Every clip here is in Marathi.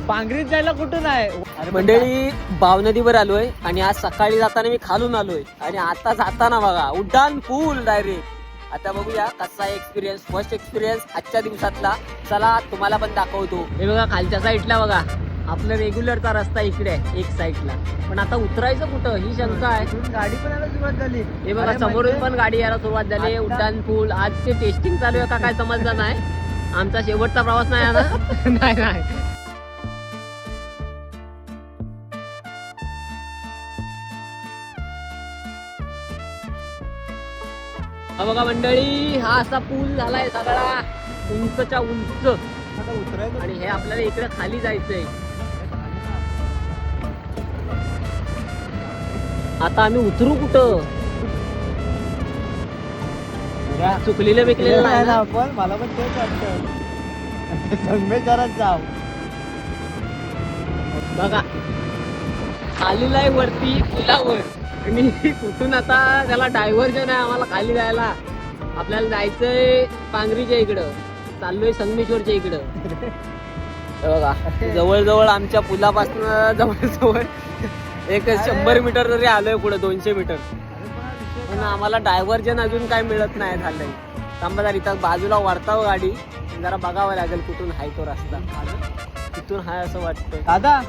पांगरीत जायला कुठून आहे मंडळी? भावनदीवर आलोय आणि आज सकाळी जाताना मी खालून आलोय आणि आता जाताना बघा उड्डाण पूल डायरेक्ट. आता बघूया कसा एक्सपिरियन्स, फर्स्ट एक्सपिरियन्स आजच्या दिवसातला. चला तुम्हाला पण दाखवतो. हे बघा खालच्या साईडला बघा आपलं रेग्युलरचा रस्ता इकडे आहे एक साईडला, पण आता उतरायचं कुठं ही शंका आहे. गाडी पण यायला सुरुवात झाली. हे बघा समोरून पण गाडी यायला सुरुवात झाली. उड्डाण पूल आज ते टेस्टिंग चालू आहे का काय समजलं नाही. आमचा शेवटचा प्रवास नाही आता. नाही नाही हा बघा मंडळी, हा असा पूल झालाय सगळा उंचच्या उंच. आता उतरायचं आणि हे आपल्याला इकडे खाली जायचंय. आता आम्ही उतरू कुठं? चुकलेलं बिकलेलं नाही ना? आपण. मला पण तेच वाटतं संगमेश्वरात जाव. बघा आलेला आहे वरती पुलावर आणि कुठून आता त्याला डायव्हर्जन आहे आम्हाला खाली जायला. आपल्याला जायचंय पांगरीच्या इकडं, चाललोय संगमेश्वरच्या इकडं. हे बघा जवळजवळ आमच्या पुलापासून जवळजवळ एक 100 मीटर तरी आलोय पुढे, 200 मीटर. पण आम्हाला डायव्हर्जन अजून काय मिळत नाही झालंय. थांबा इथं बाजूला वाढताव गाडी, जरा बघावं लागेल कुठून हाय तो रस्ता. कुठून हाय असं वाटतंय. दादा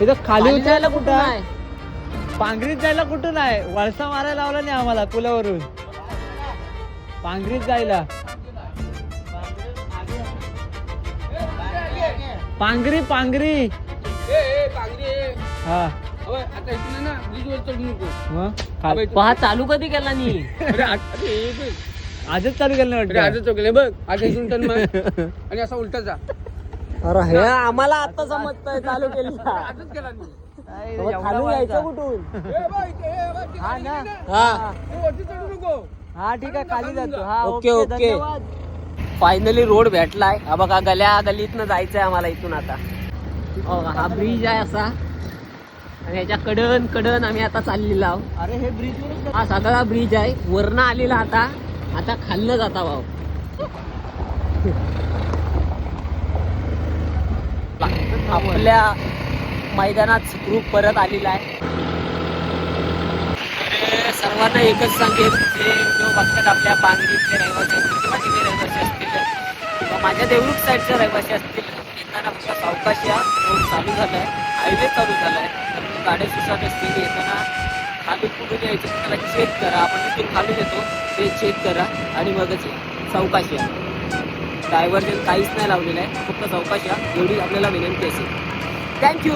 इथं खाली उतरायला कुठं कुठं? आहे? पांगरीत जायला कुठून आहे? वळसा मारायला लावला नाही आम्हाला पुलावरून पांगरीत जायला. पांगरी पांगरी हा आता इथून ना ब्रिजवर चढू नको. मग पहा चालू कधी केला नी? आजच चालू केलं नाही वाटतं. आजच चौकले बघ, आता इथून टर्न मार आणि असा उलटा जा. अरे हे आम्हाला आता समजतंय चालू केली. आजच केला मी. खाली यायचं कुठून? हा ना. हा वरती चढू नको. हा ठीक आहे खाली जातो. हा ओके ओके. धन्यवाद. फायनली रोड भेटलाय. हा बघा गल्या गलीतनं जायचंय आम्हाला इथून आता. हा ब्रिज आहे असा आणि ह्याच्या कडन कडन आम्ही आता चाललेलो आहोत. अरे हे ब्रिज हा सगळा ब्रिज आहे वरनं आलेला. आता खाल्लं जाता भाऊ. आपल्या मैदानात ग्रुप परत आलेला आहे. सर्वांना एकच सांगेल, जे बघतात आपल्या पांगरीतले रहिवासी असतील किंवा तिथे रहिवासी असतील किंवा माझ्या देवरुख साईडचे रहिवासी असतील, येताना फक्त सावकाश या. रोड चालू झालाय, हायवे चालू झालाय. तर गाड्या सुसाट असतील, येताना खाली कुठून यायचं त्याला चेक करा. आपण तिथून खाली येतो ते चेक करा आणि मगच सावकाश या. डायव्हर्जन काहीच नाही लावलेलं आहे, फक्त सावकाश या एवढी आपल्याला विनंती असेल. थँक्यू.